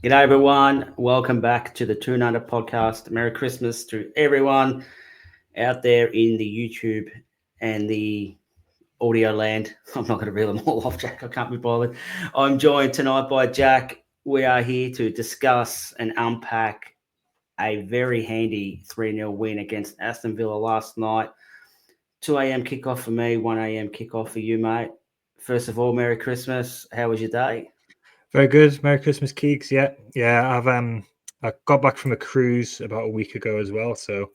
G'day everyone. Welcome back to the Toon podcast. Merry Christmas to everyone out there in the YouTube and the audio land. I'm not going to reel them all off, Jack. I can't be bothered. I'm joined tonight by Jack. We are here to discuss and unpack a very handy 3-0 win against Aston Villa last night. 2 a.m. kickoff for me, 1 a.m. kickoff for you, mate. First of all, Merry Christmas. How was your day? Very good. Merry Christmas, Keeks. Yeah. I got back from a cruise about a week ago as well. So,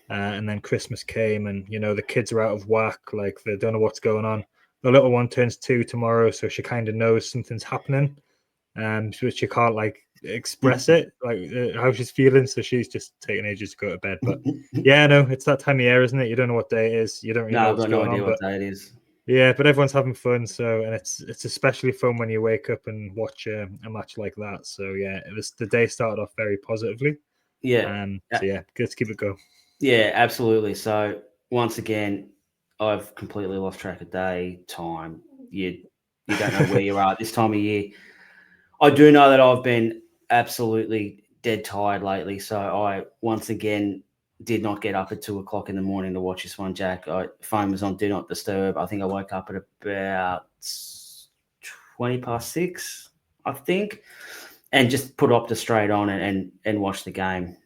and then Christmas came, and the kids are out of whack. Like they don't know what's going on. The little one turns 2 tomorrow, so she kind of knows something's happening, but she can't express it how she's feeling. So she's just taking ages to go to bed. But yeah, no, it's that time of year, isn't it? You don't know what day it is. You don't really know I've what's got no going idea on. what day it is. Yeah, but everyone's having fun, and it's especially fun when you wake up and watch a match like that. So yeah, the day started off very positively. Yeah. So yeah, let's keep it going. Yeah, absolutely. So once again, I've completely lost track of day, time. You don't know where you are at this time of year. I do know that I've been absolutely dead tired lately. So I once again did not get up at 2 o'clock in the morning to watch this one, Jack. Phone was on Do Not Disturb. I think I woke up at about 6, I think, and just put Optus straight on and watched the game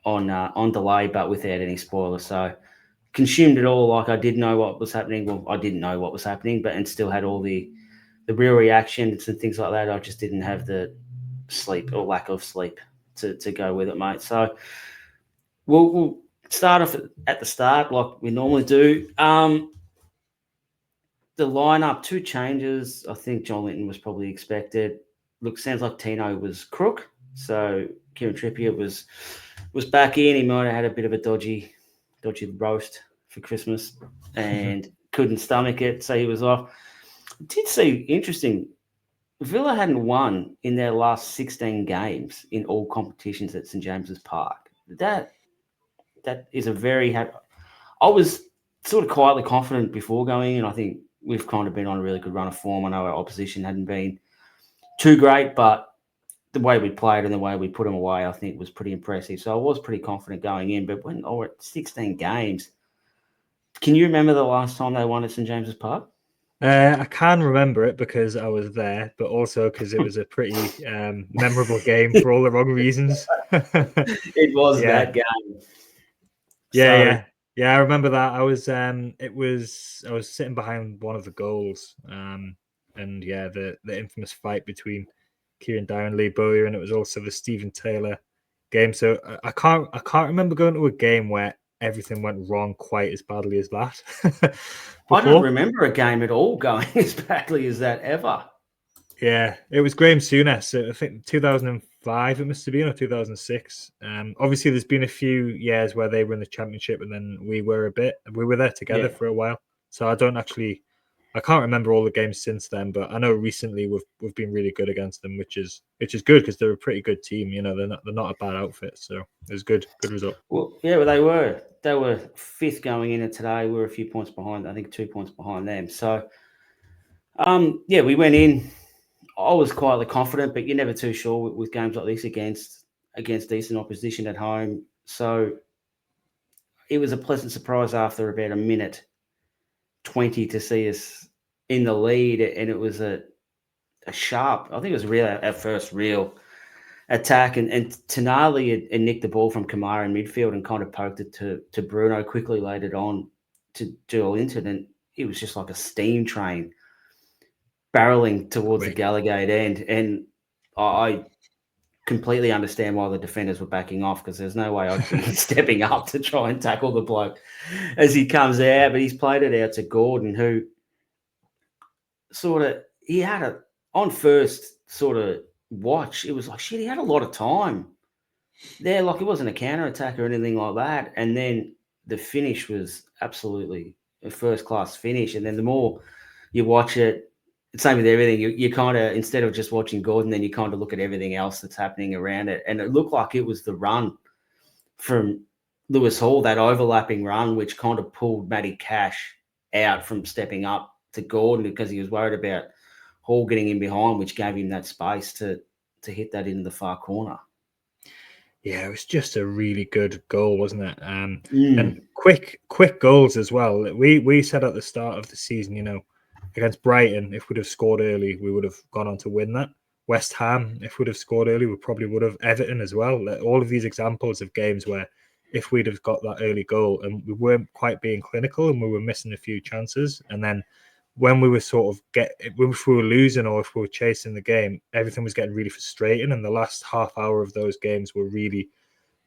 on delay, but without any spoilers. So consumed it all like I did know what was happening. Well, I didn't know what was happening, and still had all the real reactions and things like that. I just didn't have the sleep or lack of sleep to go with it, mate. So we'll start off at the start like we normally do. The lineup, 2 changes. I think John Linton was probably expected. Look, sounds like Tino was crook. So Kieran Trippier was back in. He might have had a bit of a dodgy roast for Christmas and couldn't stomach it, so he was off. I did see, interesting, Villa hadn't won in their last 16 games in all competitions at St James's Park. That is a very I was sort of quietly confident before going in. I think we've kind of been on a really good run of form. I know our opposition hadn't been too great, but the way we played and the way we put them away, I think, was pretty impressive. So I was pretty confident going in. But when we're at 16 games, can you remember the last time they won at St James's Park? I can remember it because I was there, but also because it was a pretty memorable game for all the wrong reasons. It was that game. Yeah. I remember that. I was sitting behind one of the goals, and yeah, the infamous fight between Kieran Dyer and Lee Bowyer, and it was also the Stephen Taylor game. So I can't remember going to a game where everything went wrong quite as badly as that. I don't remember a game at all going as badly as that ever. Yeah, it was Graham Souness. I think 2005 it must have been, or 2006. Obviously, there's been a few years where they were in the championship, and then we were there together for a while. So I can't remember all the games since then, but I know recently we've been really good against them, which is good because they're a pretty good team. They're not a bad outfit, so it was good result. Well, yeah, they were 5th going in, and today we were a few points behind. I think 2 points behind them. So, yeah, we went in. I was quietly confident, but you're never too sure with games like this against decent opposition at home. So it was a pleasant surprise after about a minute 20 to see us in the lead, and it was a sharp. I think it was our first real attack, and Tonali had nicked the ball from Kamara in midfield and kind of poked it to Bruno, quickly laid it on to Joelinton, and it was just like a steam train barreling towards the Gallagher end. And I completely understand why the defenders were backing off, because there's no way I'd be stepping up to try and tackle the bloke as he comes out. But he's played it out to Gordon, who he had on first sort of watch, it was like, shit, he had a lot of time there. Like, it wasn't a counter attack or anything like that. And then the finish was absolutely a first class finish. And then the more you watch it, same with everything, you kind of, instead of just watching Gordon, then you kind of look at everything else that's happening around it. And it looked like it was the run from Lewis Hall, that overlapping run, which kind of pulled Matty Cash out from stepping up to Gordon, because he was worried about Hall getting in behind, which gave him that space to to hit that into the far corner. Yeah, it was just a really good goal, wasn't it? And quick goals as well. We said at the start of the season, against Brighton, if we'd have scored early, we would have gone on to win that. West Ham, if we'd have scored early, we probably would have. Everton as well. All of these examples of games where if we'd have got that early goal and we weren't quite being clinical and we were missing a few chances, and then when we were if we were losing or if we were chasing the game, everything was getting really frustrating. And the last half hour of those games were really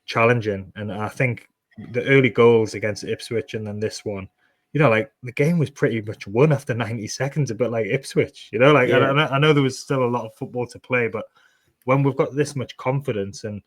challenging. And I think the early goals against Ipswich and then this one, like the game was pretty much won after 90 seconds, a bit like Ipswich, like I know there was still a lot of football to play, but when we've got this much confidence, and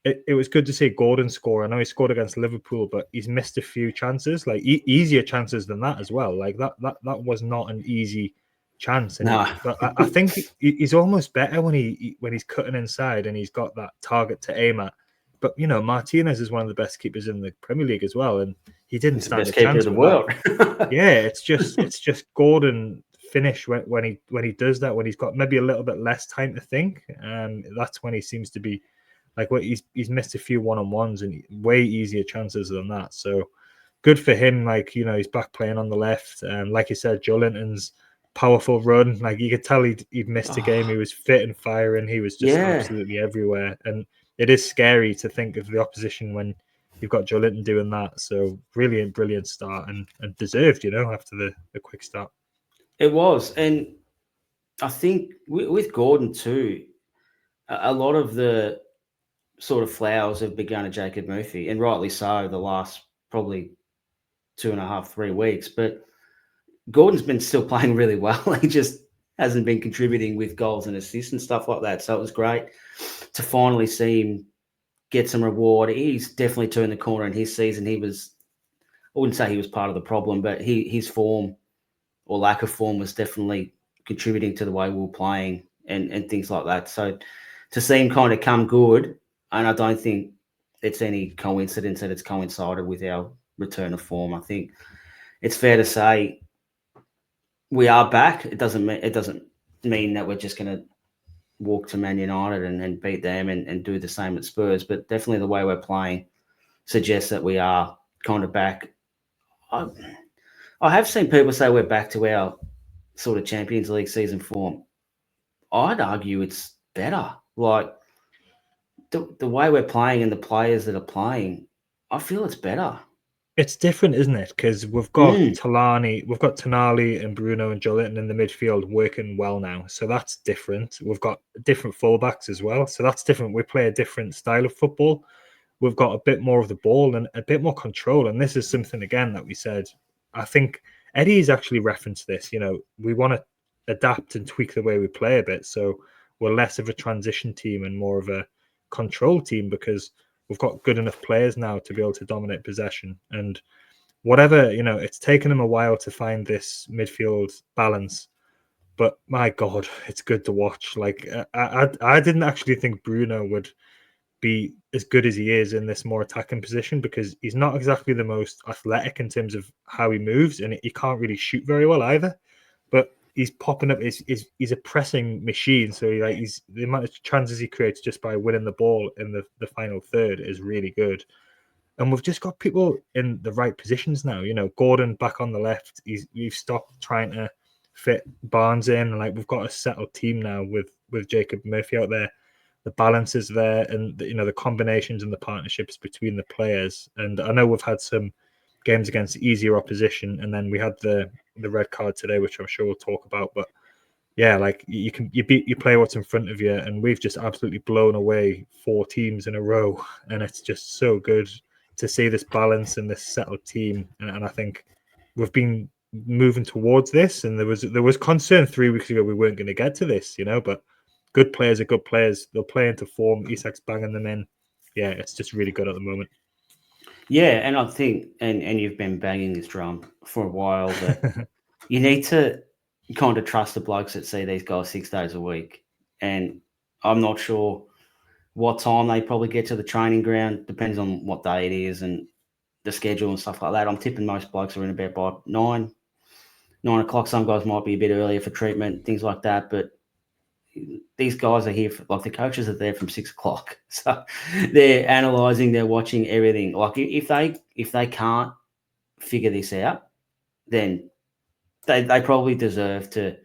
it was good to see Gordon score. I know he scored against Liverpool, but he's missed a few chances, like easier chances than that as well. Like that was not an easy chance. And but I think he's almost better when he's cutting inside and he's got that target to aim at. But Martinez is one of the best keepers in the Premier League as well, and he didn't stand a chance in the world. Yeah, it's just Gordon finish when he does that, when he's got maybe a little bit less time to think, and that's when he seems to be like he's missed a few one-on-ones and way easier chances than that. So good for him. Like he's back playing on the left, and like you said, Joe Linton's powerful run. Like you could tell he'd missed a game. He was fit and firing. He was just absolutely everywhere, and it is scary to think of the opposition when you've got Joe Linton doing that. So brilliant start and deserved, after the quick start. It was. And I think with Gordon too, a lot of the sort of flowers have begun at Jacob Murphy, and rightly so, the last probably 2.5, 3 weeks. But Gordon's been still playing really well. He just hasn't been contributing with goals and assists and stuff like that. So it was great to finally see him get some reward. He's definitely turned the corner in his season. I wouldn't say he was part of the problem, but his form or lack of form was definitely contributing to the way we were playing and things like that. So to see him kind of come good, and I don't think it's any coincidence that it's coincided with our return of form. I think it's fair to say we are back. It doesn't mean that we're just going to walk to Man United and beat them and do the same at Spurs, but definitely the way we're playing suggests that we are kind of back. I have seen people say we're back to our sort of Champions League season form. I'd argue it's better. Like the way we're playing and the players that are playing, I feel it's better. It's different, isn't it? Because we've got Tonali and Bruno and Joe Linton in the midfield working well now. So that's different. We've got different fullbacks as well. So that's different. We play a different style of football. We've got a bit more of the ball and a bit more control. And this is something, again, that we said. I think Eddie's actually referenced this. We want to adapt and tweak the way we play a bit. So we're less of a transition team and more of a control team, because we've got good enough players now to be able to dominate possession. And whatever, it's taken them a while to find this midfield balance. But my God, it's good to watch. Like I didn't actually think Bruno would be as good as he is in this more attacking position, because he's not exactly the most athletic in terms of how he moves, and he can't really shoot very well either. But he's popping up. He's a pressing machine. So he's the amount of chances he creates just by winning the ball in the final third is really good. And we've just got people in the right positions now. Gordon back on the left. We've stopped trying to fit Barnes in. Like we've got a settled team now with Jacob Murphy out there. The balance is there, and the combinations and the partnerships between the players. And I know we've had some games against easier opposition, and then we had the red card today, which I'm sure we'll talk about. But yeah, like you play what's in front of you, and we've just absolutely blown away 4 teams in a row, and it's just so good to see this balance and this settled team. And I think we've been moving towards this, and there was concern 3 weeks ago we weren't going to get to this, but good players are good players. They'll play into form. Isak's banging them in. Yeah, it's just really good at the moment. Yeah, and I think, and you've been banging this drum for a while, that you need to kind of trust the blokes that see these guys 6 days a week. And I'm not sure what time they probably get to the training ground. Depends on what day it is and the schedule and stuff like that. I'm tipping most blokes are in about by 9 o'clock. Some guys might be a bit earlier for treatment, things like that. But these guys are here like the coaches are there from 6 o'clock, so they're analysing, they're watching everything. Like if they can't figure this out, then they probably deserve to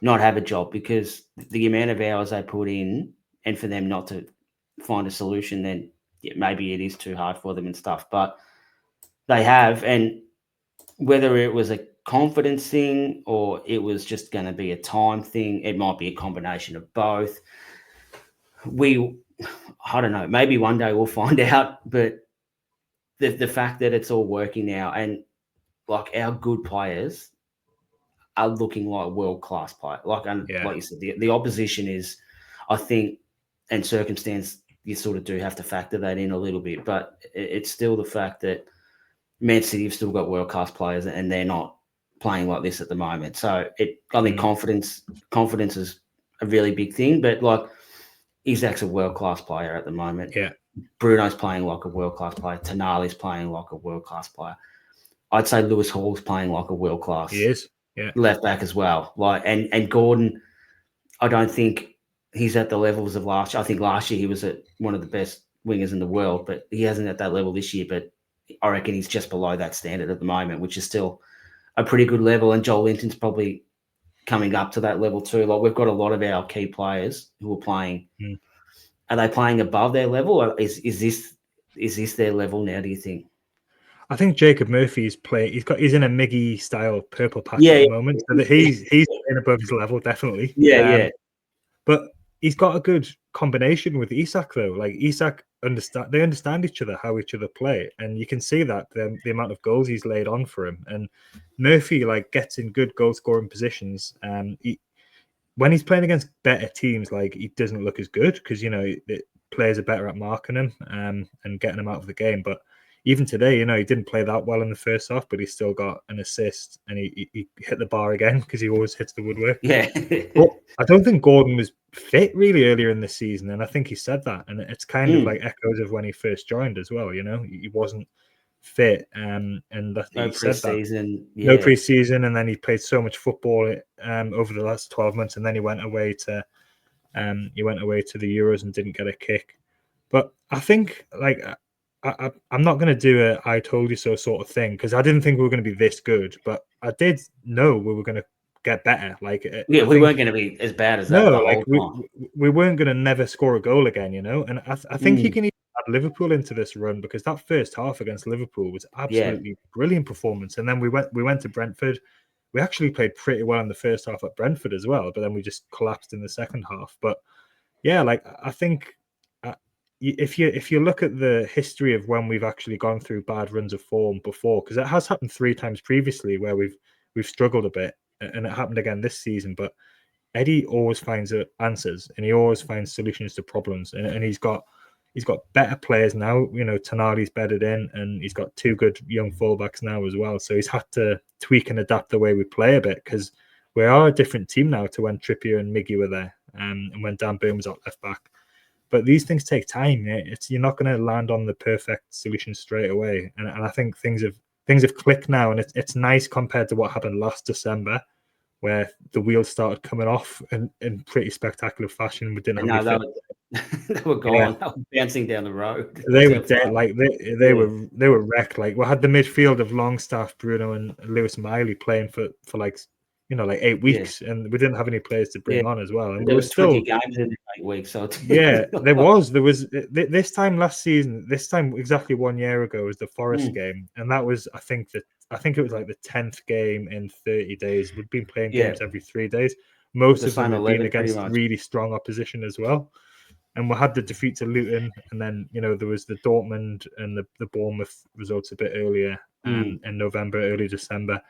not have a job, because the amount of hours they put in, and for them not to find a solution, then maybe it is too hard for them and stuff. But they have, and whether it was a confidence thing or it was just going to be a time thing, it might be a combination of both. I don't know, maybe one day we'll find out, but the fact that it's all working now, and like our good players are looking like world-class players. Like you said, the opposition is, I think, and circumstance, you sort of do have to factor that in a little bit, but it's still the fact that Man City have still got world-class players and they're not playing like this at the moment. So I think confidence is a really big thing, but like Isak's a world-class player at the moment. Yeah. Bruno's playing like a world-class player. Tonali's playing like a world-class player. I'd say Lewis Hall's playing like a world-class left back as well. Like and Gordon, I don't think he's at the levels of last year. I think last year he was at one of the best wingers in the world, but he hasn't at that level this year. But I reckon he's just below that standard at the moment, which is still a pretty good level. And Joel Linton's probably coming up to that level too. Like we've got a lot of our key players who are playing. Are they playing above their level, or is this their level now, do you think? I think Jacob Murphy's play. He's in a Miggy style purple patch at the moment, so that he's playing above his level, definitely. Yeah. But he's got a good combination with Isak though. Like Isak they understand each other, how each other play, and you can see that the amount of goals he's laid on for him. And Murphy like gets in good goal scoring positions. When he's playing against better teams, like he doesn't look as good because players are better at marking him and getting him out of the game. But even today, he didn't play that well in the first half, but he still got an assist and he hit the bar again because he always hits the woodwork. Yeah. But I don't think Gordon was fit really earlier in the season, and I think he said that, and it's kind of like echoes of when he first joined as well. He wasn't fit, and that no preseason, no preseason, and then he played so much football over the last 12 months, and then he went away to the Euros and didn't get a kick. But I think like I'm not going to do a "I told you so" sort of thing because I didn't think we were going to be this good, but I did know we were going to get better. Like we weren't going to be as bad as that. No, like we weren't going to never score a goal again, and I think you can even add Liverpool into this run because that first half against Liverpool was absolutely brilliant performance, and then we went to Brentford. We actually played pretty well in the first half at Brentford as well, but then we just collapsed in the second half. But yeah, like I think if you look at the history of when we've actually gone through bad runs of form before, because it has happened 3 times previously where we've struggled a bit. And it happened again this season, but Eddie always finds answers and he always finds solutions to problems. And he's got better players now. Tonali's bedded in, and he's got 2 good young fullbacks now as well. So he's had to tweak and adapt the way we play a bit because we are a different team now to when Trippier and Miggy were there, and when Dan Burn was out left back. But these things take time. You're not going to land on the perfect solution straight away. And I think things have clicked now, and it's nice compared to what happened last December, where the wheels started coming off in pretty spectacular fashion. We didn't have they were gone. Yeah. They were bouncing down the road. They were dead. Like they were wrecked. Like we had the midfield of Longstaff, Bruno, and Lewis Miley playing for like 8 weeks, and we didn't have any players to bring on as well. And there was still 20 games in 8 weeks. So there was this time last season. This time exactly 1 year ago was the Forest game, and that was I think it was like the 10th game in 30 days. We've been playing games every 3 days. Most of them have been against really strong opposition as well. And we had the defeat to Luton, and then there was the Dortmund and the Bournemouth results a bit earlier in November, early December.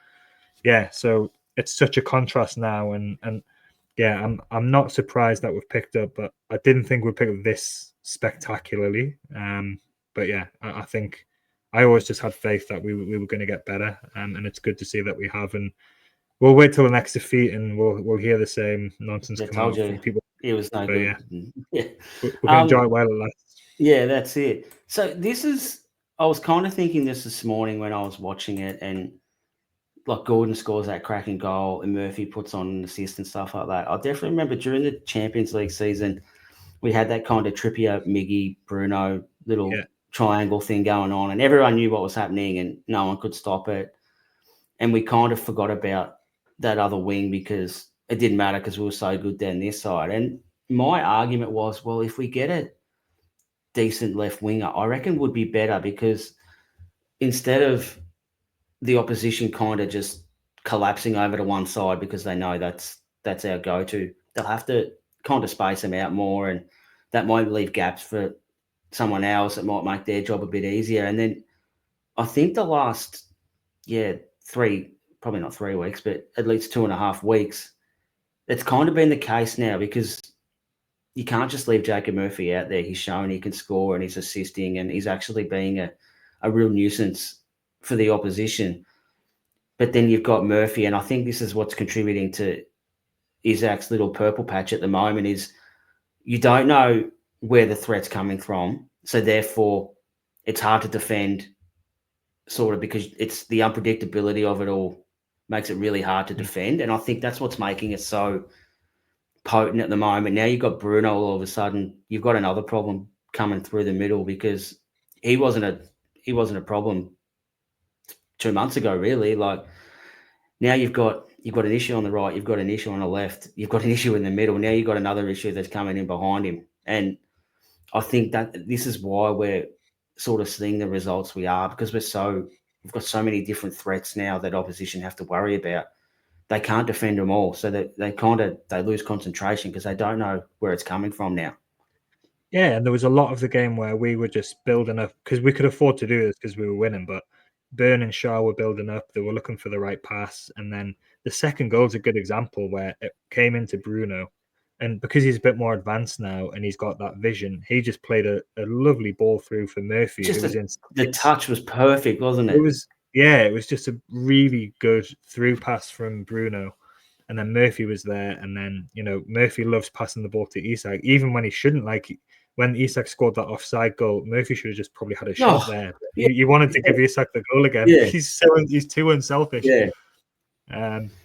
Yeah, so it's such a contrast now, and yeah, I'm not surprised that we've picked up, but I didn't think we'd pick up this spectacularly. But yeah, I think I always just had faith that we were going to get better, and it's good to see that we have. And we'll wait till the next defeat, and we'll hear the same nonsense come out from people. It was no good. Yeah, we're going to enjoy it while it lasts. Yeah, that's it. So I was kind of thinking this morning when I was watching it, and like Gordon scores that cracking goal and Murphy puts on an assist and stuff like that. I definitely remember during the Champions League season, we had that kind of Trippier, Miggy, Bruno little triangle thing going on, and everyone knew what was happening and no one could stop it. And we kind of forgot about that other wing because it didn't matter because we were so good down this side. And my argument was, well, if we get a decent left winger, I reckon would be better because instead of the opposition kind of just collapsing over to one side because they know that's our go-to, they'll have to kind of space them out more, and that might leave gaps for someone else. It might make their job a bit easier. And then I think the last, probably not 3 weeks, but at least 2.5 weeks, it's kind of been the case now because you can't just leave Jacob Murphy out there. He's shown he can score and he's assisting and he's actually being a real nuisance for the opposition. But then you've got Murphy, and I think this is what's contributing to Isaac's little purple patch at the moment is you don't know where the threat's coming from. So therefore, it's hard to defend sort of because it's the unpredictability of it all makes it really hard to defend. And I think that's what's making it so potent at the moment. Now you've got Bruno all of a sudden. You've got another problem coming through the middle because he wasn't a problem 2 months ago, really. Like now you've got an issue on the right, you've got an issue on the left, you've got an issue in the middle. Now you've got another issue that's coming in behind him. And I think that this is why we're sort of seeing the results we are, because we've got so many different threats now that opposition have to worry about. They can't defend them all. So they lose concentration because they don't know where it's coming from now. Yeah, and there was a lot of the game where we were just building up because we could afford to do this because we were winning, but Burn and Schar were building up. They were looking for the right pass. And then the second goal is a good example where it came into Bruno. And because he's a bit more advanced now and he's got that vision, he just played a lovely ball through for Murphy. The touch was perfect, wasn't it? It was just a really good through pass from Bruno. And then Murphy was there. And then, Murphy loves passing the ball to Isak, even when he shouldn't. Like when Isak scored that offside goal, Murphy should have just probably had a shot there. Yeah. You wanted to give Isak the goal again. Yeah. He's too unselfish. Yeah.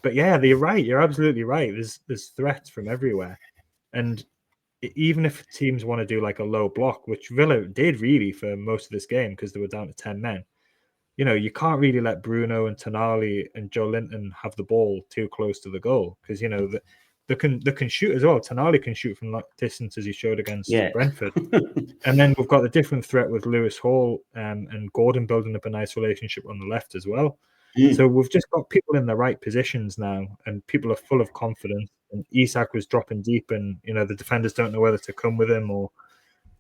But yeah, you're right. You're absolutely right. There's threats from everywhere. And even if teams want to do like a low block, which Villa did really for most of this game because they were down to 10 men, you can't really let Bruno and Tonali and Joe Linton have the ball too close to the goal because, they can shoot as well. Tonali can shoot from that distance as he showed against Brentford. And then we've got the different threat with Lewis Hall and Gordon building up a nice relationship on the left as well. So we've just got people in the right positions now and people are full of confidence. And Isak was dropping deep and, the defenders don't know whether to come with him or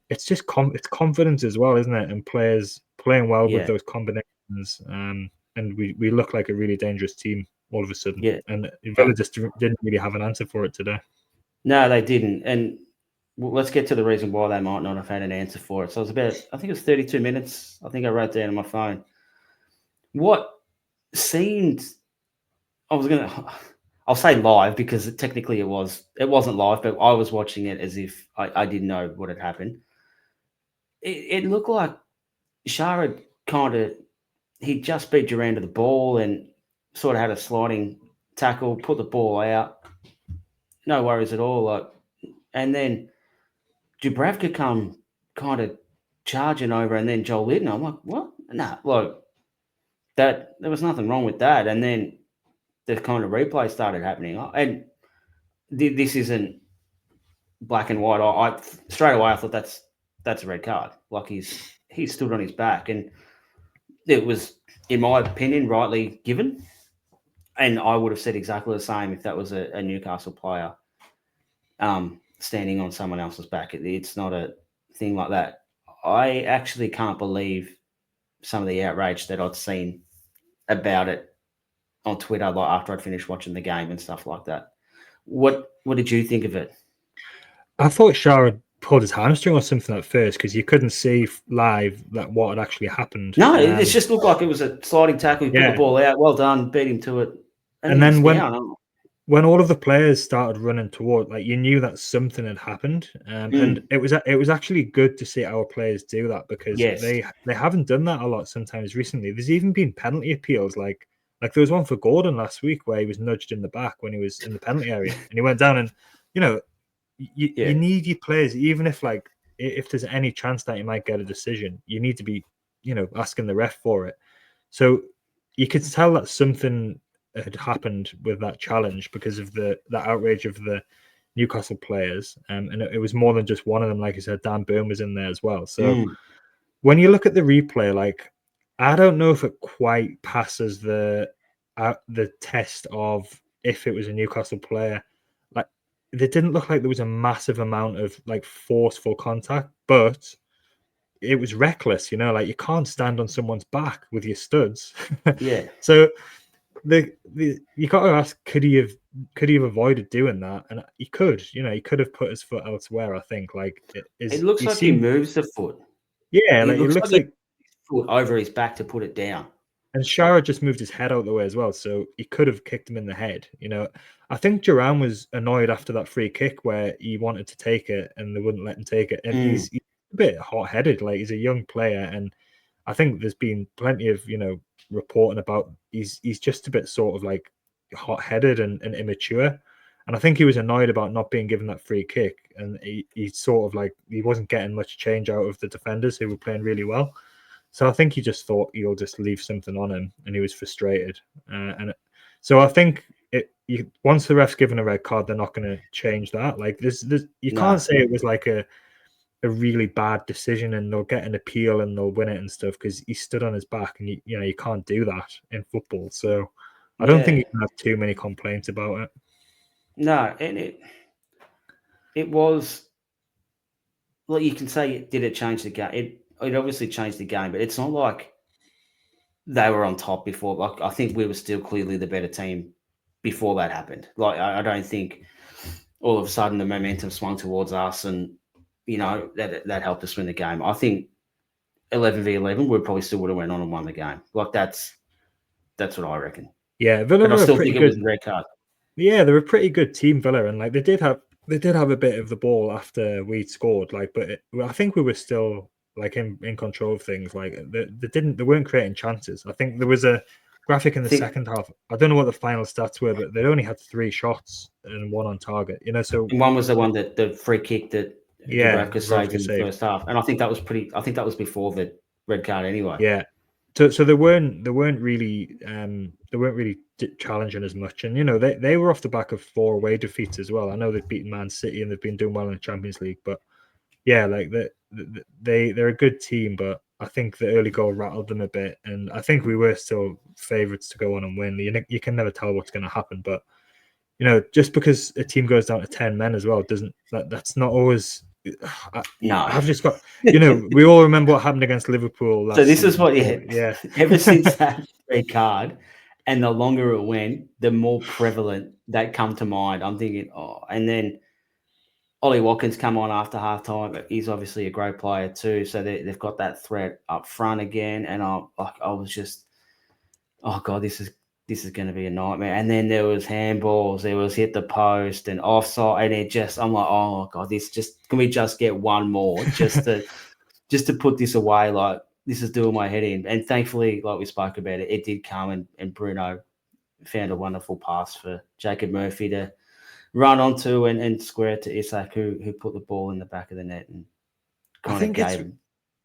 it's just it's confidence as well, isn't it? And players playing well with those combinations. And we look like a really dangerous team all of a sudden. Yeah. And Villa just didn't really have an answer for it today. No, they didn't. And let's get to the reason why they might not have had an answer for it. So it was I think it was 32 minutes. I think I wrote down on my phone. What seemed, I'll say live because technically it wasn't live, but I was watching it as if I didn't know what had happened. It looked like Schar had he just beat Duran to the ball and sort of had a sliding tackle, put the ball out. No worries at all. And then Dubravka come kind of charging over and then Joel Linton. I'm like, what? Nah, that there was nothing wrong with that. And then the kind of replay started happening. And this isn't black and white. I straight away I thought that's a red card. Like he stood on his back, and it was, in my opinion, rightly given. And I would have said exactly the same if that was a Newcastle player standing on someone else's back. It's not a thing like that. I actually can't believe some of the outrage that I'd seen about it on Twitter, like after I'd finished watching the game and stuff like that. What did you think of it? I thought Schar had pulled his hamstring or something at first because you couldn't see live that what had actually happened. No, it just looked like it was a sliding tackle. He put the ball out. Well done, beat him to it. And then when all of the players started running toward, you knew that something had happened, and it was actually good to see our players do that because they haven't done that a lot sometimes recently. There's even been penalty appeals Like there was one for Gordon last week where he was nudged in the back when he was in the penalty area, and he went down. And you need your players, even if if there's any chance that you might get a decision, you need to be asking the ref for it. So you could tell that something had happened with that challenge because of the outrage of the Newcastle players, and it was more than just one of them. Like I said, Dan Burn was in there as well. So when you look at the replay, I don't know if it quite passes the test of if it was a Newcastle player. Like it didn't look like there was a massive amount of forceful contact, but it was reckless. Like you can't stand on someone's back with your studs. Yeah. So you got to ask, could he have avoided doing that? And he could. He could have put his foot elsewhere. I think it looks like he moves the foot. Yeah, it looks like foot over his back to put it down. And Schar just moved his head out of the way as well, so he could have kicked him in the head. I think Duran was annoyed after that free kick where he wanted to take it and they wouldn't let him take it. And he's a bit hot-headed. Like he's a young player, and I think there's been plenty of reporting about he's just a bit sort of hot-headed and immature. And I think he was annoyed about not being given that free kick, and he sort of he wasn't getting much change out of the defenders who were playing really well. So I think he just thought he'll just leave something on him, and he was frustrated. So I think once the ref's given a red card, they're not going to change that. You can't say it was a really bad decision and they'll get an appeal and they'll win it and stuff because he stood on his back, and you can't do that in football. So I don't think you can have too many complaints about it. No, and it was you can say, did it change the game? It obviously changed the game, but it's not like they were on top before. I think we were still clearly the better team before that happened. I don't think all of a sudden the momentum swung towards us, and that helped us win the game. I think 11v11, we probably still would have went on and won the game. That's what I reckon. Yeah, Villa but I still think it was a red card. Yeah, they were a pretty good team, Villa, and they did have a bit of the ball after we'd scored. But I think we were still in control of things. They weren't creating chances. I think there was a graphic in the second half. I don't know what the final stats were, but they only had 3 shots and 1 on target. So and one was the one that the free kick that Dubravka saved in the first half, and I think that was before the red card anyway. Yeah. So they weren't really challenging as much, and they were off the back of 4 away defeats as well. I know they've beaten Man City and they've been doing well in the Champions League, but yeah, they're a good team. But I think the early goal rattled them a bit, and I think we were still favourites to go on and win. You can never tell what's going to happen, but just because a team goes down to 10 men as well that's not always. No, I've just got we all remember what happened against Liverpool. So this is what, ever since that red card, and the longer it went, the more prevalent that come to mind. I'm thinking, and then Ollie Watkins come on after halftime. He's obviously a great player too, so they've got that threat up front again. And I was just, oh god, this is going to be a nightmare. And then there was handballs, there was hit the post and offside, and I'm like, oh god, can we just get one more just to put this away? This is doing my head in. And thankfully, like we spoke about it did come, and Bruno found a wonderful pass for Jacob Murphy to run onto and square it to Isak, who put the ball in the back of the net and kind of gave.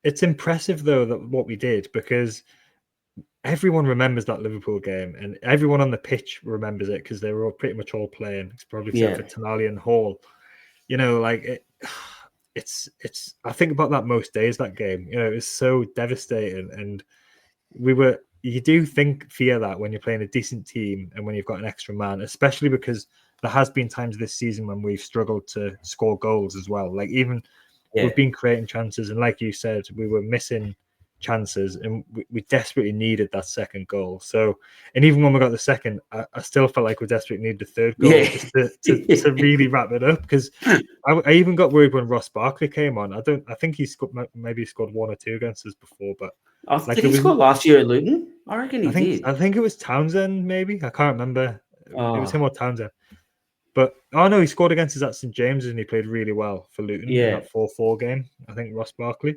It's impressive though that what we did, because everyone remembers that Liverpool game, and everyone on the pitch remembers it because they were pretty much all playing. It's probably except for Tonali and Hall. It's. I think about that most days. That game, it was so devastating, and you do fear that when you're playing a decent team and when you've got an extra man, especially because there has been times this season when we've struggled to score goals as well. We've been creating chances, and like you said, we were missing chances, and we desperately needed that second goal. So, and even when we got the second, I still felt like we desperately needed the third goal just to really wrap it up. Because I even got worried when Ross Barkley came on. I think he scored 1 or 2 against us before, but did he score last year at Luton? I reckon he did. I think it was Townsend. Maybe I can't remember. It was him or Townsend. But no, he scored against us at St James's and he played really well for Luton in that 4-4 game. I think Ross Barkley.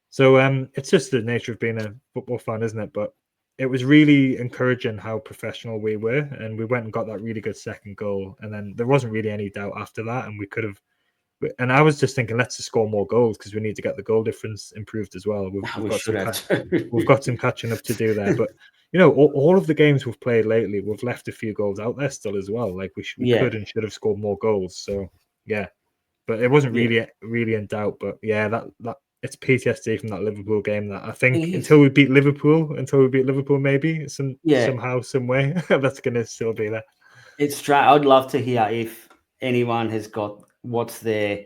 So it's just the nature of being a football fan, isn't it? But it was really encouraging how professional we were, and we went and got that really good second goal, and then there wasn't really any doubt after that, and we could have. And I was just thinking, let's just score more goals because we need to get the goal difference improved as well. We've We got should some have too. we've got some catching up to do there, but all of the games we've played lately, we've left a few goals out there still as well. Like we Yeah. could and should have scored more goals. So yeah, but it wasn't really in doubt. But yeah, that it's PTSD from that Liverpool game. That I think It is. until we beat Liverpool, maybe Yeah. somehow, some way, that's gonna still be there. It's straight. I'd love to hear if anyone has got what's their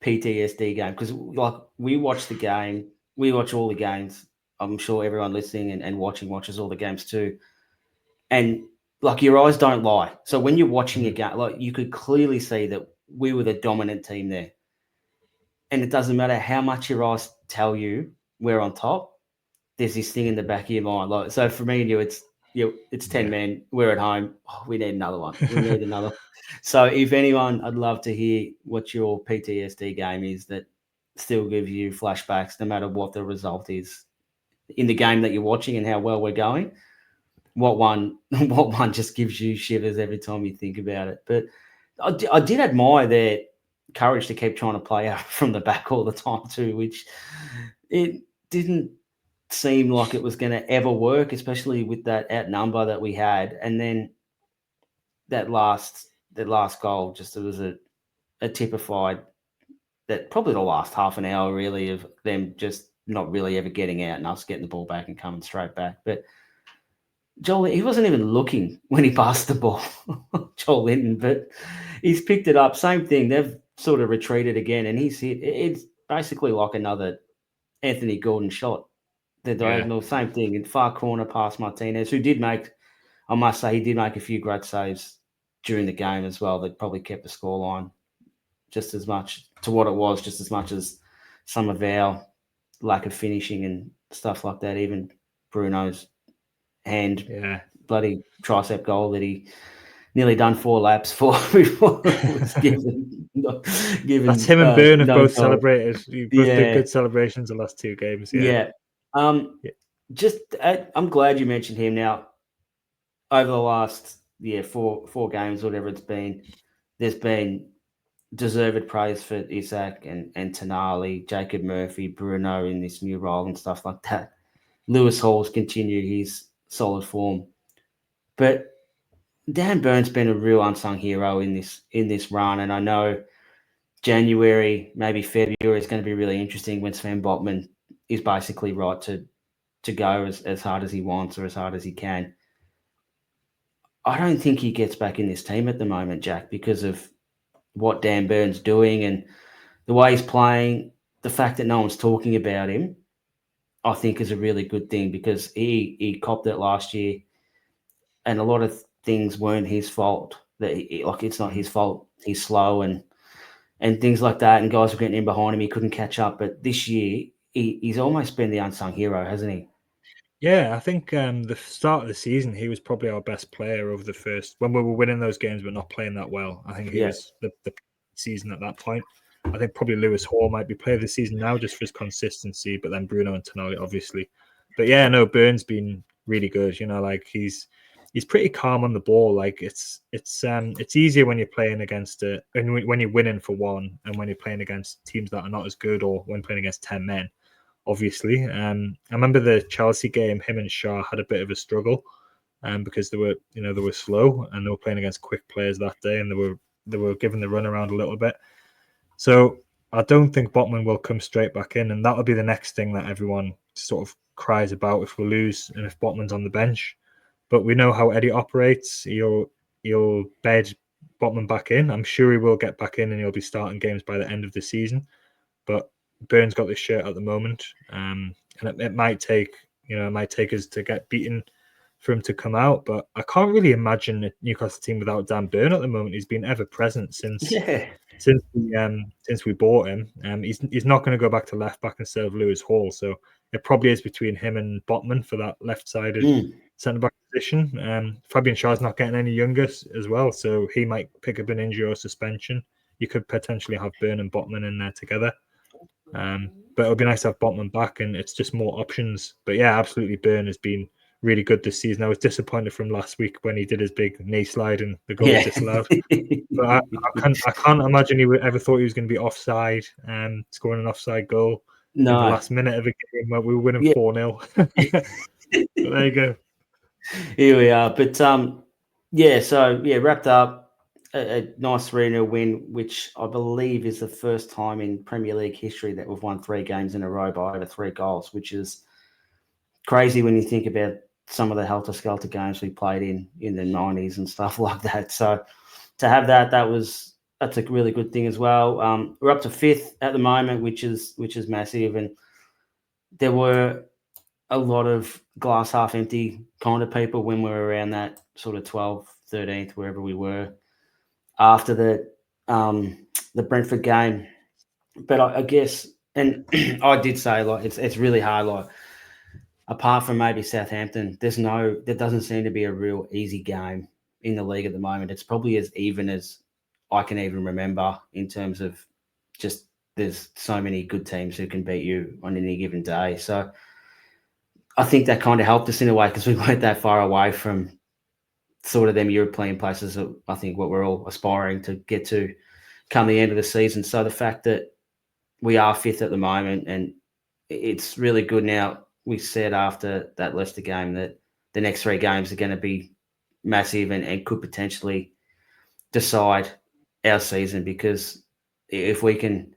PTSD game, because like we watch the game, we watch all the games. I'm sure everyone listening and watching watches all the games too. And like your eyes don't lie. So when you're watching a game, like you could clearly see that we were the dominant team there. And it doesn't matter how much your eyes tell you we're on top, there's this thing in the back of your mind. Like, so for me and you, it's 10 men, we're at home. Oh, we need another one. We need another. So if anyone, I'd love to hear what your PTSD game is that still gives you flashbacks, no matter what the result is in the game that you're watching and how well we're going. What one just gives you shivers every time you think about it. But I did admire their courage to keep trying to play out from the back all the time too, which it didn't seem like it was going to ever work, especially with that outnumber that we had. And then that last goal, just it was a typified that probably the last half an hour really of them just not really ever getting out and us getting the ball back and coming straight back. But Joel, he wasn't even looking when he passed the ball, Joel Linton, but he's picked it up. Same thing. They've sort of retreated again, and he's hit. It's basically like another Anthony Gordon shot. The diagonal, same thing, in far corner past Martinez, who did make, I must say, he did make a few great saves during the game as well that probably kept the scoreline just as much to what it was, just as much as some of our lack of finishing and stuff like that. Even Bruno's bloody tricep goal that he nearly done 4 laps for before it was given. That's him and Byrne have both goal. celebrated. You both did good celebrations the last 2 games. Just I'm glad you mentioned him. Now, over the last four games, whatever it's been, there's been deserved praise for Isak and Tonali, Jacob Murphy, Bruno in this new role and stuff like that. Lewis Hall's continued his solid form, but Dan Byrne's been a real unsung hero in this run, and I know January, maybe February is going to be really interesting when Sven Botman is basically right to go as hard as he wants or as hard as he can. I don't think he gets back in this team at the moment, Jack, because of what Dan Byrne's doing and the way he's playing. The fact that no one's talking about him, I think, is a really good thing, because he copped it last year, and a lot of things weren't his fault. It's not his fault. He's slow and things like that, and guys were getting in behind him. He couldn't catch up. But this year, he's almost been the unsung hero, hasn't he? Yeah, I think the start of the season, he was probably our best player over the first, when we were winning those games but not playing that well. I think he was the season at that point. I think probably Lewis Hall might be player of the season now just for his consistency, but then Bruno and Tonali, obviously. But yeah, no, Byrne's been really good. Like he's pretty calm on the ball. Like it's easier when you're playing against when you're winning for one, and when you're playing against teams that are not as good, or when playing against 10 men. Obviously, I remember the Chelsea game. Him and Schar had a bit of a struggle, because they were slow and they were playing against quick players that day, and they were giving the run around a little bit. So I don't think Botman will come straight back in, and that'll be the next thing that everyone sort of cries about if we lose and if Botman's on the bench. But we know how Eddie operates. He'll bed Botman back in. I'm sure he will get back in, and he'll be starting games by the end of the season. But Byrne's got this shirt at the moment, and it might take us to get beaten for him to come out. But I can't really imagine a Newcastle team without Dan Byrne at the moment. He's been ever present since we bought him. He's not going to go back to left back instead of Lewis Hall, so it probably is between him and Botman for that left-sided centre back position. Fabian Schar's not getting any younger as well, so he might pick up an injury or suspension. You could potentially have Byrne and Botman in there together. But it would be nice to have Botman back, and it's just more options. But yeah, absolutely, Byrne has been really good this season. I was disappointed from last week when he did his big knee slide and the goal Yeah. disallowed. But I can't imagine he ever thought he was going to be offside, scoring an offside goal in the last minute of a game where we were winning 4-0. There you go. Here we are. But wrapped up a nice 3-0 win, which I believe is the first time in Premier League history that we've won 3 games in a row by over 3 goals, which is crazy when you think about some of the helter-skelter games we played in the 90s and stuff like that. So to have that's a really good thing as well. We're up to 5th at the moment, which is massive, and there were a lot of glass half empty kind of people when we were around that sort of 12th, 13th, wherever we were after the Brentford game. But I guess, and I did say, like, it's really hard, like, apart from maybe Southampton, there doesn't seem to be a real easy game in the league at the moment. It's probably as even as I can even remember in terms of just there's so many good teams who can beat you on any given day. So I think that kind of helped us in a way because we weren't that far away from sort of them European places that I think what we're all aspiring to get to come the end of the season. So the fact that we are 5th at the moment, and it's really good now. We said after that Leicester game that the next 3 games are going to be massive and could potentially decide our season, because if we can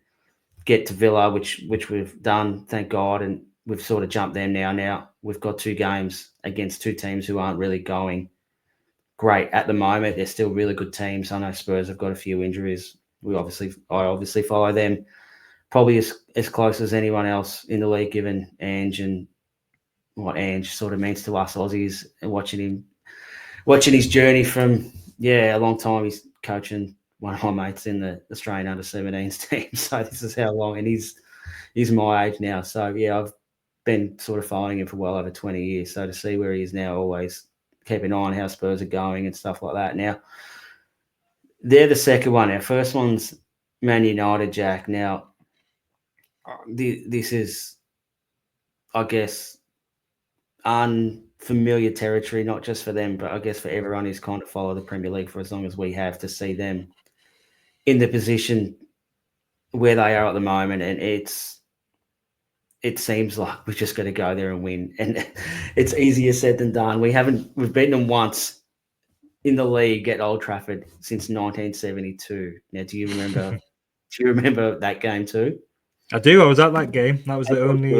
get to Villa, which we've done, thank God, and we've sort of jumped them now. Now we've got 2 games against 2 teams who aren't really going great at the moment. They're still really good teams. I know Spurs have got a few injuries. I obviously follow them probably as close as anyone else in the league, given Ange and what Ange sort of means to us Aussies, and watching his journey from a long time. He's coaching one of my mates in the Australian under-17s team. So this is how long, and he's my age now. So I've been sort of following him for well over 20 years. So to see where he is now, always keep an eye on how Spurs are going and stuff like that. Now, they're the second one. Our first one's Man United, Jack. Now, this is, I guess, unfamiliar territory, not just for them, but I guess for everyone who's kind of followed the Premier League for as long as we have, to see them in the position where they are at the moment. And it seems like we're just going to go there and win. And it's easier said than done. We've beaten them once in the league at Old Trafford since 1972. Now, do you remember that game too? I do. I was at that game. That was the only.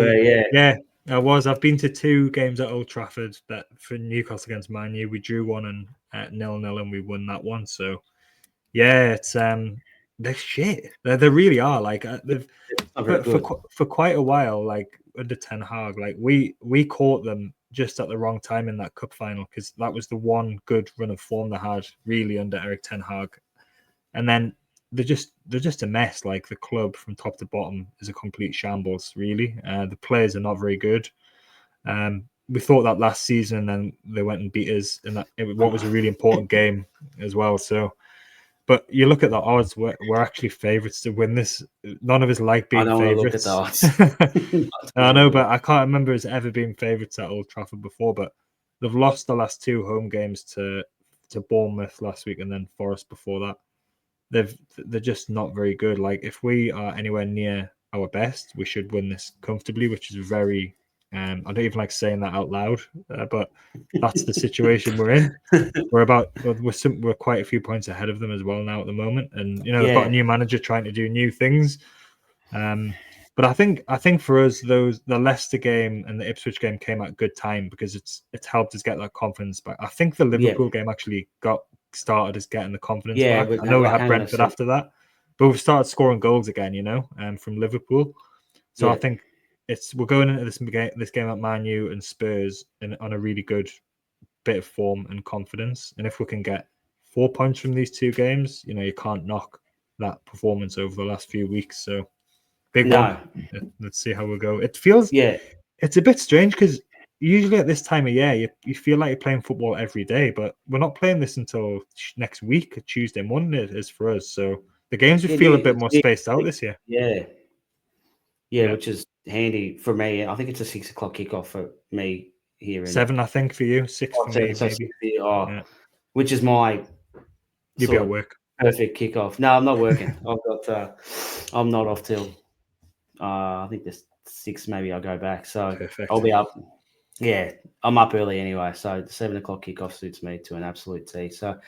Yeah, I was. I've been to 2 games at Old Trafford. That for Newcastle against Man U, we drew one and at 0-0, and we won that one. So yeah, it's they're shit. They really are. Like for quite a while, like under Ten Hag, like we caught them just at the wrong time in that cup final, because that was the one good run of form they had really under Eric Ten Hag, and then they're just a mess. Like the club from top to bottom is a complete shambles. Really, the players are not very good. We thought that last season, and then they went and beat us in what was a really important game as well. So. But you look at the odds, we're actually favourites to win this. None of us like being favourites. I don't want to look at the odds. I know, but I can't remember us ever being favourites at Old Trafford before. But they've lost the last 2 home games to Bournemouth last week and then Forest before that. They're just not very good. Like, if we are anywhere near our best, we should win this comfortably, which is very... I don't even like saying that out loud, but that's the situation we're in. We're quite a few points ahead of them as well now at the moment, and they've got a new manager trying to do new things. But I think for us, the Leicester game and the Ipswich game came at a good time, because it's helped us get that confidence back. I think the Liverpool game actually got started us getting the confidence back. I know we had Brentford after that, but we've started scoring goals again, from Liverpool. So I think we're going into this game at Man U and Spurs on a really good bit of form and confidence. And if we can get 4 points from these 2 games, you can't knock that performance over the last few weeks. So big one. Let's see how we go. It feels it's a bit strange, because usually at this time of year you feel like you're playing football every day, but we're not playing this until next week, Tuesday, Monday it is for us. So the games will feel a bit more spaced out this year. Yeah, which is handy for me. I think it's a 6 o'clock kickoff for me here. 7, I think, for you. 6 for me, So maybe. Which is my You'll be at work. Perfect kickoff. No, I'm not working. I'm not off till I think there's 6. Maybe I'll go back. So Perfect. I'll be up. Yeah, I'm up early anyway. So the 7 o'clock kickoff suits me to an absolute T. So,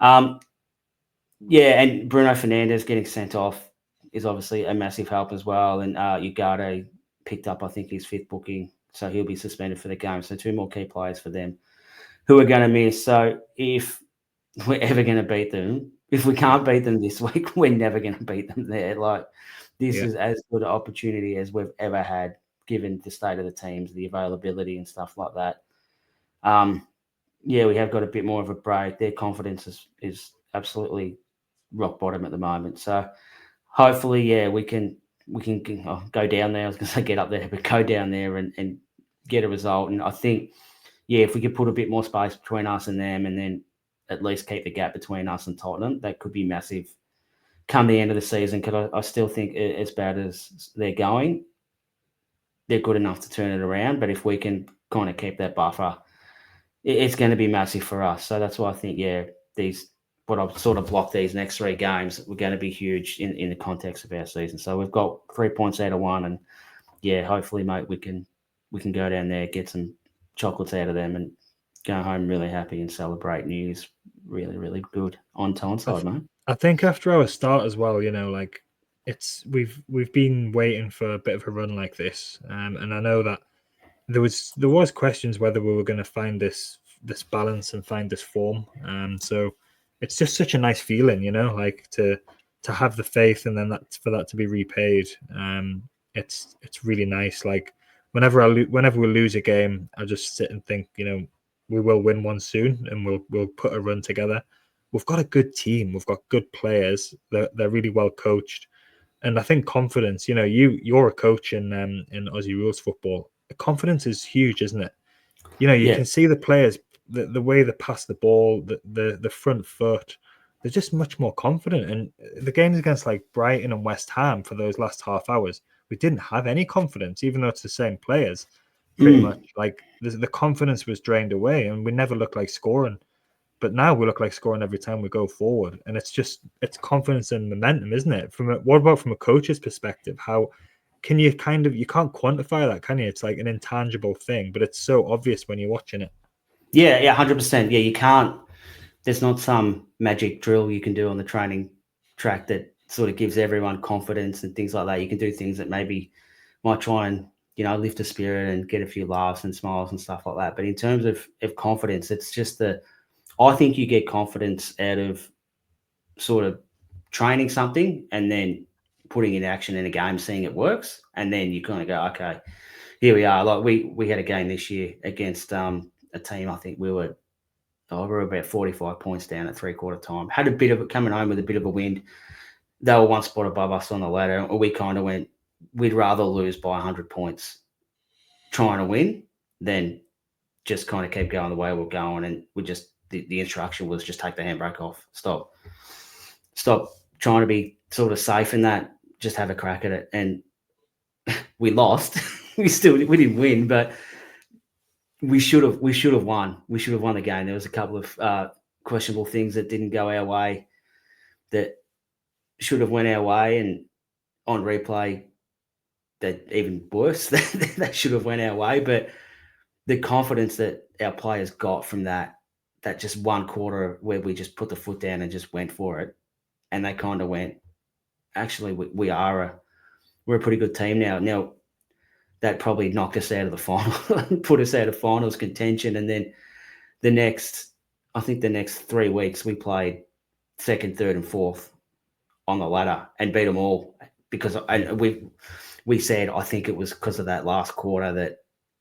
yeah, and Bruno Fernandes getting sent off is obviously a massive help as well. And Utd picked up, I think, his 5th booking, so he'll be suspended for the game. So 2 more key players for them who are going to miss. So if we're ever going to beat them, if we can't beat them this week, we're never going to beat them there. Like, this is as good an opportunity as we've ever had, given the state of the teams, the availability and stuff like that. Yeah, we have got a bit more of a break. Their confidence is absolutely rock bottom at the moment. So hopefully, yeah, we can go down there. I was going to say get up there, but go down there and get a result. And I think, yeah, if we could put a bit more space between us and them, and then at least keep the gap between us and Tottenham, that could be massive come the end of the season. Because I still think, as bad as they're going, they're good enough to turn it around. But if we can kind of keep that buffer, it's going to be massive for us. So that's why I think, yeah, what I've sort of blocked these next 3 games, we're going to be huge in the context of our season. So we've got 3 points out of 1, and yeah, hopefully, mate, we can go down there, get some chocolates out of them, and go home really happy and celebrate New Year's really, really good on Tonside, mate. I think after our start as well, like we've been waiting for a bit of a run like this, and I know that there was questions whether we were going to find this balance and find this form. So it's just such a nice feeling, like to have the faith and then for that to be repaid. It's really nice. Like whenever we lose a game, I just sit and think, we will win one soon, and we'll put a run together. We've got a good team. We've got good players. They're really well coached, and I think confidence. You're a coach in Aussie rules football. Confidence is huge, isn't it? You can see the players, the way they pass the ball, the front foot. They're just much more confident. And the games against like Brighton and West Ham for those last half hours, we didn't have any confidence, even though it's the same players. Pretty much, like the confidence was drained away, and we never looked like scoring. But now we look like scoring every time we go forward, and it's confidence and momentum, isn't it? What about from a coach's perspective? How can you you can't quantify that, can you? It's like an intangible thing, but it's so obvious when you're watching it. Yeah, 100%. Yeah, you can't. There's not some magic drill you can do on the training track that sort of gives everyone confidence and things like that. You can do things that maybe might try and lift a spirit and get a few laughs and smiles and stuff like that. But in terms of confidence, it's just I think you get confidence out of sort of training something and then putting it in action in a game, seeing it works, and then you kind of go, okay, here we are. Like we had a game this year against a team. I think we were about 45 points down at 3/4 time. Had a bit of it coming home with a bit of a wind. They were one spot above us on the ladder, and we kind of went, we'd rather lose by 100 points trying to win than just kind of keep going the way we're going. And we just, the instruction was just take the handbrake off. Stop trying to be sort of safe in that. Just have a crack at it. And we lost. we didn't win, but we should have won. We should have won the game. There was a couple of questionable things that didn't go our way that should have went our way, and on replay, that even worse. That should have went our way. But the confidence that our players got from that just one quarter where we just put the foot down and just went for it, and they kind of went, actually, we're a pretty good team now. Now, that probably knocked us out of the final, put us out of finals contention. And then the next 3 weeks, we played 2nd, 3rd, and 4th on the ladder and beat them all, because we said, I think it was because of that last quarter that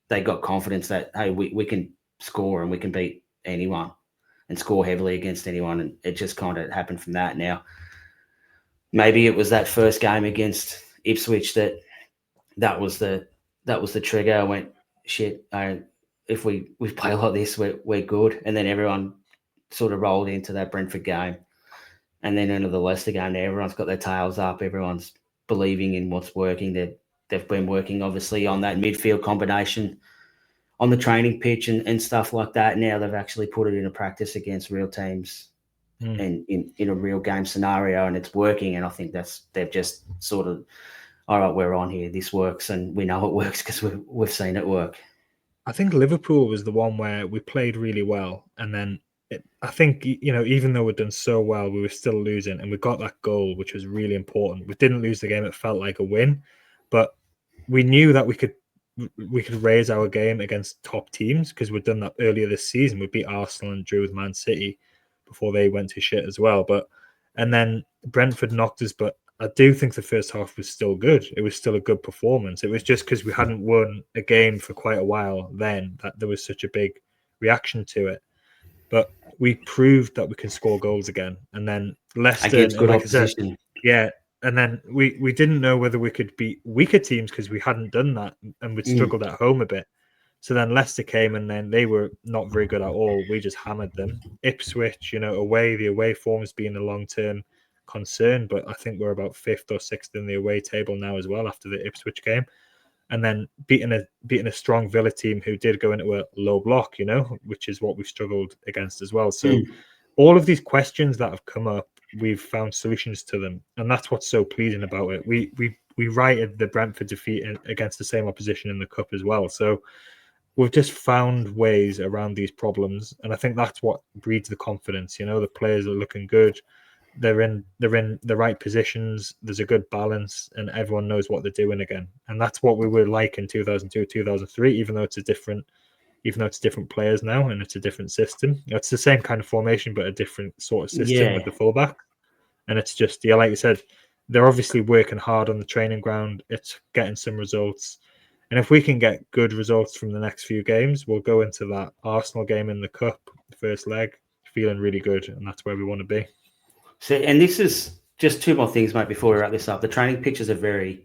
they got confidence that, hey, we can score and we can beat anyone and score heavily against anyone. And it just kind of happened from that. Now, maybe it was that first game against Ipswich that was the trigger. I went, shit, if we play like this, we're good. And then everyone sort of rolled into that Brentford game, and then into the Leicester game. Now everyone's got their tails up. Everyone's believing in what's working. They've been working, obviously, on that midfield combination on the training pitch and stuff like that. Now they've actually put it into practice against real teams and in a real game scenario, and it's working. And I think they've just sort of, all right, we're on here. This works, and we know it works because we've seen it work. I think Liverpool was the one where we played really well, and then I think, even though we'd done so well, we were still losing, and we got that goal, which was really important. We didn't lose the game; it felt like a win, but we knew that we could raise our game against top teams because we'd done that earlier this season. We beat Arsenal and drew with Man City before they went to shit as well. And then Brentford knocked us, but I do think the first half was still good. It was still a good performance. It was just because we hadn't won a game for quite a while then that there was such a big reaction to it. But we proved that we can score goals again. And then Leicester, against good like opposition. I said, yeah. And then we didn't know whether we could beat weaker teams because we hadn't done that, and we'd struggled at home a bit. So then Leicester came, and then they were not very good at all. We just hammered them. Ipswich, away, the away form has been a long-term concern, but I think we're about 5th or 6th in the away table now as well after the Ipswich game. And then beating a strong Villa team who did go into a low block, which is what we've struggled against as well. So all of these questions that have come up, we've found solutions to them, and that's what's so pleasing about it. We righted the Brentford defeat against the same opposition in the cup as well. So we've just found ways around these problems, and I think that's what breeds the confidence. The players are looking good. They're in the right positions. There's a good balance, and everyone knows what they're doing again. And that's what we were like in 2002, 2003. Even though it's different players now and it's a different system. It's the same kind of formation, but a different sort of system with the fullback. And it's just, like you said, they're obviously working hard on the training ground. It's getting some results. And if we can get good results from the next few games, we'll go into that Arsenal game in the cup, the first leg, feeling really good. And that's where we want to be. So, and this is just 2 more things, mate, before we wrap this up. The training pitch is a very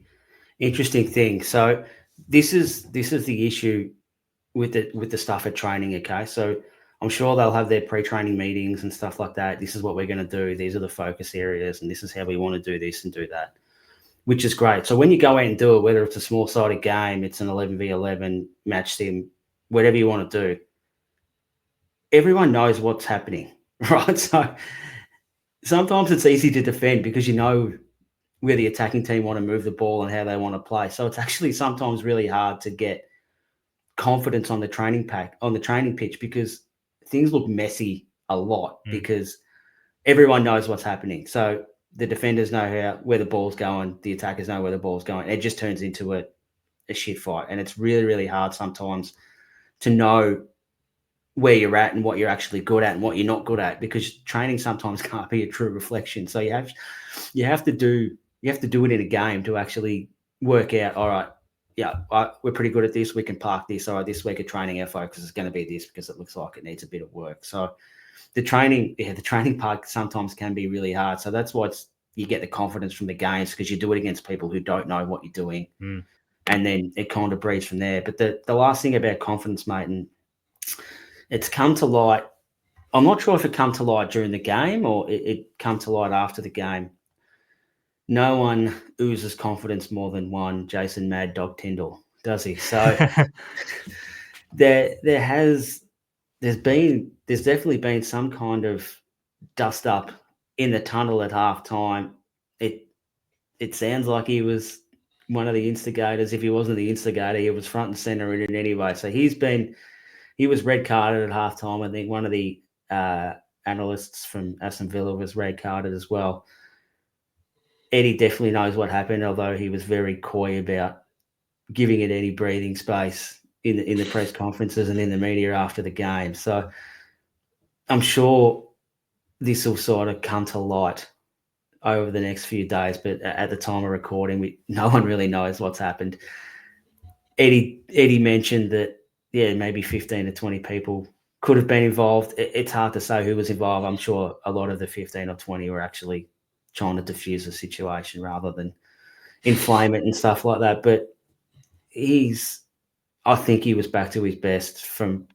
interesting thing. So this is the issue with the stuff at training, okay? So I'm sure they'll have their pre-training meetings and stuff like that. This is what we're going to do. These are the focus areas, and this is how we want to do this and do that, which is great. So when you go out and do it, whether it's a small-sided game, it's an 11v11 match sim, whatever you want to do, everyone knows what's happening, right? So sometimes it's easy to defend because you know where the attacking team want to move the ball and how they want to play. So it's actually sometimes really hard to get confidence on the training pitch because things look messy a lot because everyone knows what's happening. So the defenders know where the ball's going, the attackers know where the ball's going. It just turns into a shit fight, and it's really, really hard sometimes to know where you're at and what you're actually good at and what you're not good at, because training sometimes can't be a true reflection. So you have to do it in a game to actually work out, all right, we're pretty good at this. We can park this. All right, this week of training, our focus is going to be this because it looks like it needs a bit of work. So the training part sometimes can be really hard. So that's why you get the confidence from the games, because you do it against people who don't know what you're doing. And then it kind of breeds from there. But the last thing about confidence, mate, and it's come to light. I'm not sure if it come to light during the game or it come to light after the game. No one oozes confidence more than one Jason Mad Dog Tyndall, does he? So there's definitely been some kind of dust up in the tunnel at halftime. It sounds like he was one of the instigators. If he wasn't the instigator, he was front and center in it anyway. So he was red carded at halftime. I think one of the analysts from Aston Villa was red carded as well. Eddie definitely knows what happened, although he was very coy about giving it any breathing space in the press conferences and in the media after the game. So I'm sure this will sort of come to light over the next few days, but at the time of recording, no one really knows what's happened. Eddie mentioned that, maybe 15 to 20 people could have been involved. It's hard to say who was involved. I'm sure a lot of the 15 or 20 were actually trying to diffuse the situation rather than inflame it and stuff like that. But I think he was back to his best from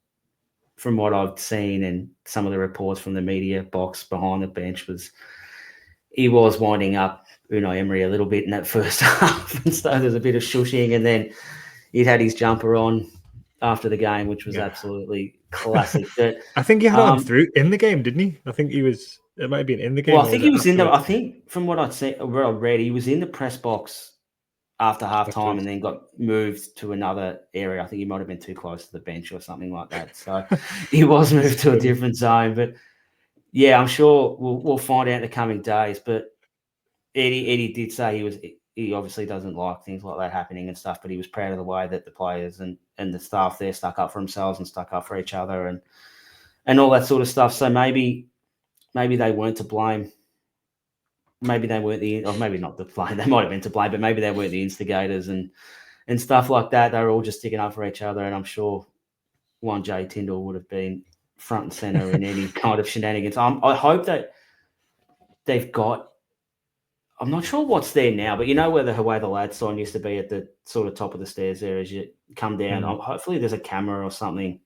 what I've seen, and some of the reports from the media box behind the bench he was winding up Unai Emery a little bit in that first half. And so there's a bit of shushing, and then he'd had his jumper on after the game, which was absolutely classic. But I think he had him through in the game, didn't he? I think he was. It might have been in the game. Well, I think he was in the. I think from what I'd seen, where I read, he was in the press box after halftime, and then got moved to another area. I think he might have been too close to the bench or something like that. So he was moved to a different zone. But yeah, I'm sure we'll find out in the coming days. But Eddie did say he obviously doesn't like things like that happening and stuff, but he was proud of the way that the players and the staff there stuck up for themselves and stuck up for each other and all that sort of stuff. So maybe they weren't to blame. Maybe they weren't or maybe not to blame. They might have been to blame, but maybe they weren't the instigators and stuff like that. They were all just sticking up for each other, and I'm sure one Jay Tyndall would have been front and center in any kind of shenanigans. I hope that they've got. I'm not sure what's there now, but you know where the lads sign used to be at the sort of top of the stairs there as you come down. Hopefully there's a camera or something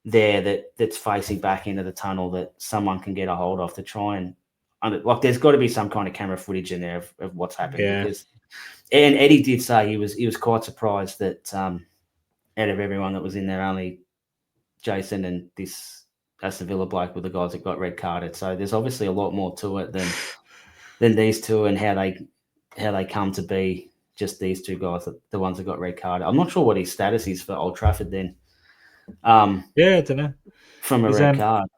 there that's facing back into the tunnel that someone can get a hold of to try and there's got to be some kind of camera footage in there of what's happened. Yeah. Because, and Eddie did say he was quite surprised that out of everyone that was in there, only Jason and this Aston Villa bloke were the guys that got red carded. So there's obviously a lot more to it than these two and how they come to be just these two guys, the ones that got red carded. I'm not sure what his status is for Old Trafford then. I don't know. From a red card.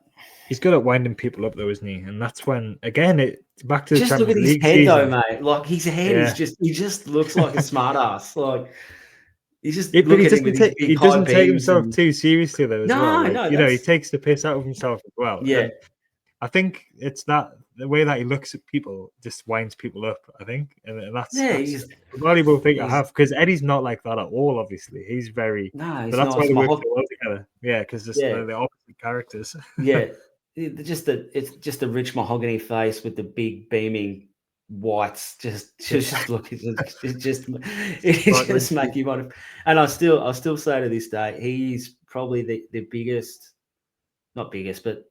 He's good at winding people up though, isn't he? And that's when, again, back to the just Champions look at his League head season. though, mate. Like his head is he just looks like a smart ass. Like he just he doesn't take himself too seriously though as well. Like, he takes the piss out of himself as well. Yeah. And I think it's the way that he looks at people just winds people up, I think. And that's a valuable thing to have, because Eddie's not like that at all, obviously. He's very... No, but that's why they work so well together. Yeah, because they're the opposite characters. Yeah. It's just the rich mahogany face with the big beaming whites. Just look, it just make you want to. And I still say to this day, he's probably the biggest, not biggest, but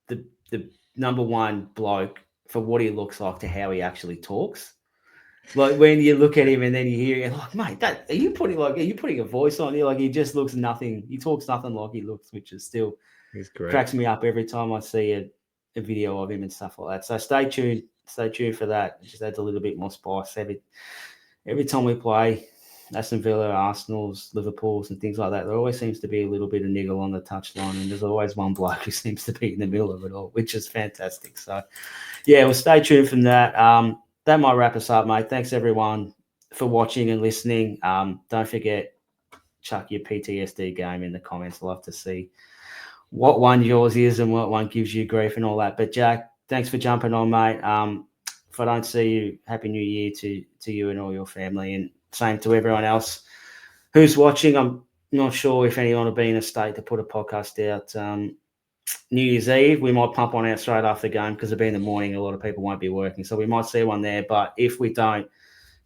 the number one bloke for what he looks like to how he actually talks. Like when you look at him and then you hear it, like, mate, are you putting a voice on? Like he just looks nothing. He talks nothing like he looks, which is still cracks me up every time I see a video of him and stuff like that. So stay tuned for that. It just adds a little bit more spice every time we play Aston Villa, Arsenal's, Liverpool's, and things like that. There always seems to be a little bit of niggle on the touchline, and there's always one bloke who seems to be in the middle of it all, which is fantastic. So, yeah, we'll stay tuned from that. That might wrap us up, mate. Thanks, everyone, for watching and listening. Don't forget, chuck your PTSD game in the comments. I'd love to see what one yours is and what one gives you grief and all that. But, Jack, thanks for jumping on, mate. If I don't see you, Happy New Year to you and all your family, and same to everyone else who's watching. I'm not sure if anyone will be in a state to put a podcast out New Year's Eve. We might pump one out straight after the game because it'll be in the morning. A lot of people won't be working, so we might see one there. But if we don't,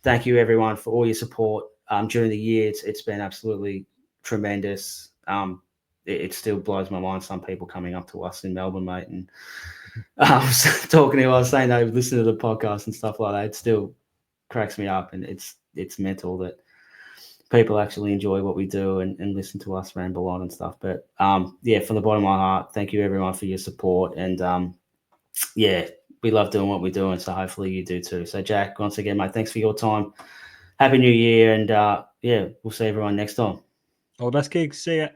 thank you everyone for all your support during the year. It's been absolutely tremendous. It still blows my mind. Some people coming up to us in Melbourne, mate, and I was saying they would listen to the podcast and stuff like that. It still cracks me up, and it's mental that people actually enjoy what we do and listen to us ramble on and stuff. But from the bottom of my heart, thank you everyone for your support. And we love doing what we're doing. So hopefully you do too. So Jack, once again, mate, thanks for your time. Happy New Year. And we'll see everyone next time. All the best, gigs. See ya.